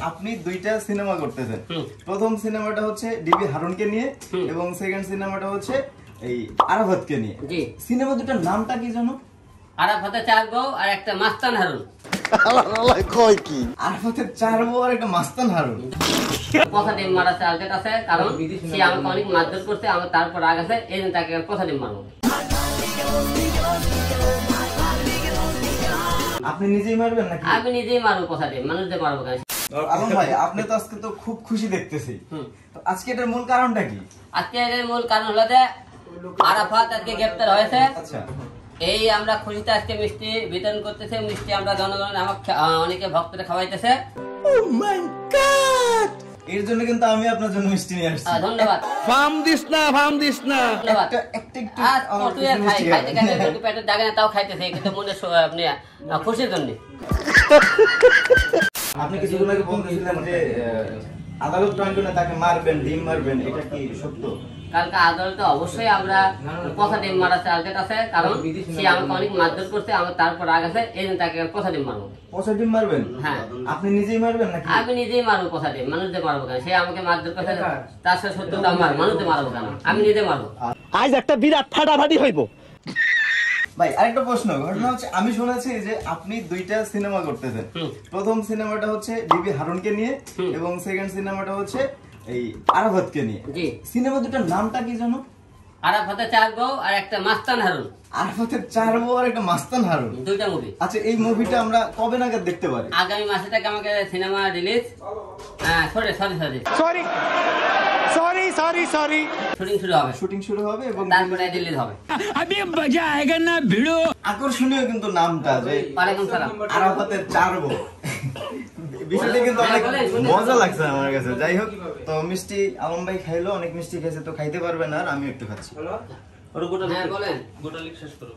আপনি দুইটা সিনেমা করতেছেন। প্রথম সিনেমাটা হচ্ছে ডিবি হারুনকে নিয়ে এবং সেকেন্ড সিনেমাটা হচ্ছে এই আরাফাতকে নিয়ে। জি। সিনেমা দুটার নামটা কি জানো? আরাফাতের 4 বউ আর একটা মাস্তান হারুন। কয় কি? আরাফাতের 4 বউ আর একটা মাস্তান হারুন। কথা ডিম মারা টার্গেট আছে, কারণ সে আমাকে অনেক মারধর করছে, আমার তারপর রাগ আছে, এই জন্য তাকে কথা ডিম মারবো। আপনি নিজেই মারবেন নাকি? আমি নিজেই মারবো কথা ডিম, মানুষদের মারবো কেন? আলম ভাই, আপনি তো আজকে তো খুব খুশি দেখতেছি। তো আজকে এটার মূল কারণটা কি? আজকে এর মূল কারণ হলো যে আরাফাত আজকে গ্রেফতার হয়েছে। আচ্ছা। এই আমরা খুশিতে আজকে মিষ্টি বিতরণ করতেছে, মিষ্টি আমরা জনগণ আমাকে অনেকে ভক্তরা খাওয়াইতেছে। ও মাই গড! এর জন্য কিন্তু আমি আপনার জন্য মিষ্টি নিয়ে আসছি। ধন্যবাদ। ফার্ম দিস না ধন্যবাদ। একটু খাইতে পেটের জায়গা না, তাও খাইতেছে, কিন্তু মনে আপনি খুশির জন্য। আপনি কিছুদিন আগে বলতেছিলেন যে আদালত ট্রাইব্যুনালে তাকে মারবেন, ডিম মারবেন, এটা কি সত্য? কালকে আদালতে অবশ্যই আমরা কথা ডিম মারা টার্গেট আছে, কারণ সে আমাকে অনেক মারধর করছে, আমার তারপর রাগ আছে, এই জন্য তাকে কথা ডিম মারবো। পচা ডিম মারবেন? হ্যাঁ। আপনি নিজেই মারবেন নাকি? আমি নিজেই মারবো কথা ডিম, মানুষদের মারবো কেন? সে আমাকে মারধর করছে, তার সাথে সত্যতা আমার, মানুষদের মারবো কেন? আমি নিজে মারবো। আজ একটা বিরাট ফাটাফাটি হইব। ভাই আরেকটা প্রশ্ন, ঘটনা হচ্ছে আমি শুনেছি যে আপনি দুইটা সিনেমা করতেছেন। প্রথম সিনেমাটা হচ্ছে ডিবি হারুনকে নিয়ে এবং সেকেন্ড সিনেমাটা হচ্ছে এই আরাফাতকে নিয়ে। জি। সিনেমা দুটার নামটা কি জানো? আরাফাতের 4 বউ আর একটা মাস্তান হারুন। আরাফাতের 4 বউ আর একটা মাস্তান হারুন, দুইটা মুভি। আচ্ছা, এই মুভিটা আমরা কবে নাগাদ দেখতে পারি? আগামী মাসে থেকে আমাকে সিনেমা রিলিজ। সরি শুটিং শুরু হবে এবং তারপরে রিলিজ হবে। আকর্ষণীয় কিন্তু নামটা যে ওয়ালাইকুম সালাম। আরাফাতের 4 বউ, বিষয়টা কিন্তু অনেক মজা লাগছে আমার কাছে। যাই হোক, তো মিষ্টি আলম ভাই খাইলো, অনেক মিষ্টি খেয়েছে, তো খাইতে পারবে না, আর আমি একটু খাচ্ছি। হ্যাঁ বলেন। গোটা লিখ শেষ করো।